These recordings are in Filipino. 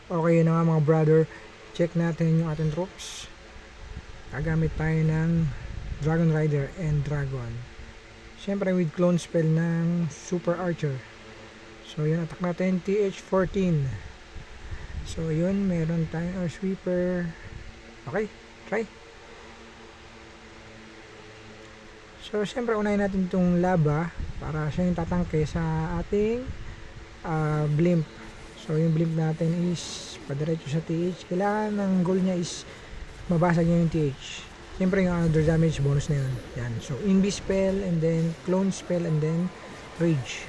Okay na nga mga brother, check natin yung ating troops. Gagamit tayo ng Dragon Rider and Dragon. Siyempre with clone spell ng Super Archer. So yun, attack natin TH14. So yun, meron tayong Air Sweeper. Okay, try. So siyempre unahin natin itong laba para siya yung tatangke sa ating blimp. So yung blimp natin is padiretso sa TH. Kailangan ng goal niya is mabasag niya yung TH. Siyempre yung other damage bonus na yun. Yan. So Invi spell and then clone spell and then rage.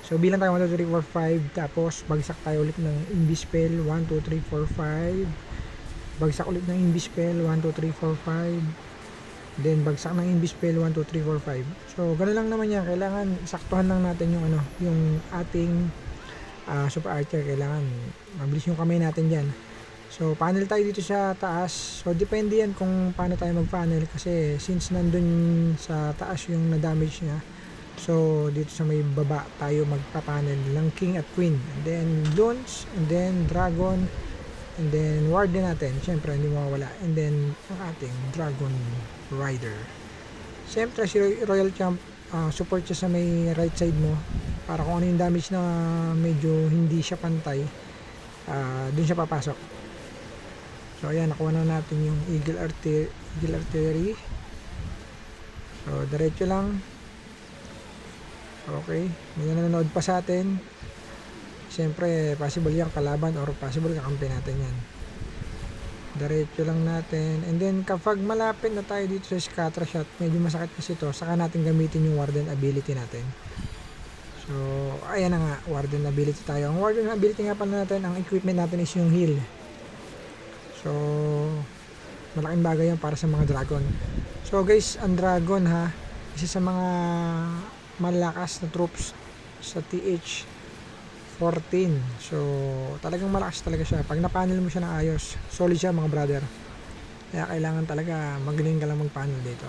So bilang tayo 1, 2, 3, 4, 5. Tapos bagsak tayo ulit ng Invi spell 1, 2, 3, 4, 5. Bagsak ulit ng Invi spell 1, 2, 3, 4, 5. Then bagsak ng Invi spell 1, 2, 3, 4, 5. So ganoon lang naman yan. Kailangan saktuhan lang natin yung yung ating Super Archer. Kailangan mabilis yung kamay natin dyan. So panel tayo dito sa taas. So depende yan kung paano tayo mag panel, kasi since nandun sa taas yung na damage niya, so dito sa may baba tayo magpa-panel ng King at Queen, and then Dons, and then Dragon, and then Warden natin, syempre hindi mawawala, and then ang ating Dragon Rider. Syempre si Royal Champ, support siya sa may right side mo para kung ano yung damage na medyo hindi siya pantay, dun siya papasok. So ayan, nakuha na natin yung Eagle Artillery. So diretso lang. Okay, may nanonood pa sa atin. Siyempre possible yung kalaban or possible kakampi natin yan. Diretso lang natin. And then kapag malapit na tayo dito sa scatter shot, medyo masakit kasi ito, saka natin gamitin yung Warden ability natin. So ayan na nga, Warden ability tayo. Ang Warden ability nga pala natin, ang equipment natin is yung heal. So malaking bagay yan para sa mga dragon. So guys, ang dragon isa sa mga malakas na troops sa TH14. So talagang malakas talaga siya. Pag napanel mo siya ng ayos, solid siya mga brother. Kaya kailangan talaga magaling ka lang magpanel dito.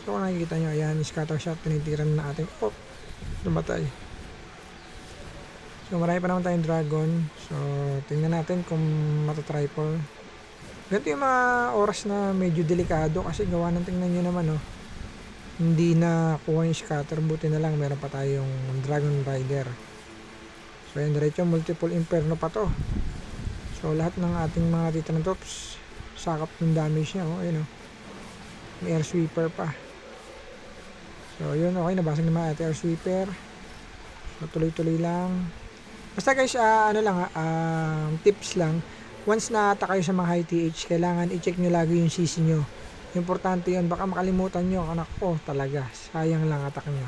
So kung nakikita nyo, ayan, scatter shot, tinitiran na ating dumatay. So marami pa naman tayong dragon. So tingnan natin kung matatriple. Ganito yung mga oras na medyo delikado, kasi gawa ng tingnan nyo naman hindi na kuha yung scatter. Buti na lang meron pa tayong Dragon Rider. So yan, diretso multiple inferno pa to. So lahat ng ating mga titan troops sakap ng damage niya. Ayun, may air sweeper pa. So yun, okay, nabasag naman ating air sweeper. So tuloy-tuloy lang. Basta guys, tips lang. Once na-attack kayo sa mga high TH, kailangan i-check nyo lagi yung CC nyo. Importante yun. Baka makalimutan nyo. Anak ko, talaga. Sayang lang attack nyo.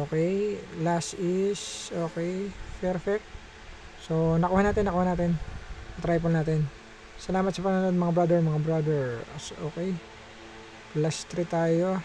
Okay. Last is, okay. Perfect. So, nakuha natin. Triple natin. Salamat sa panonood mga brother. Okay. Last 3 tayo.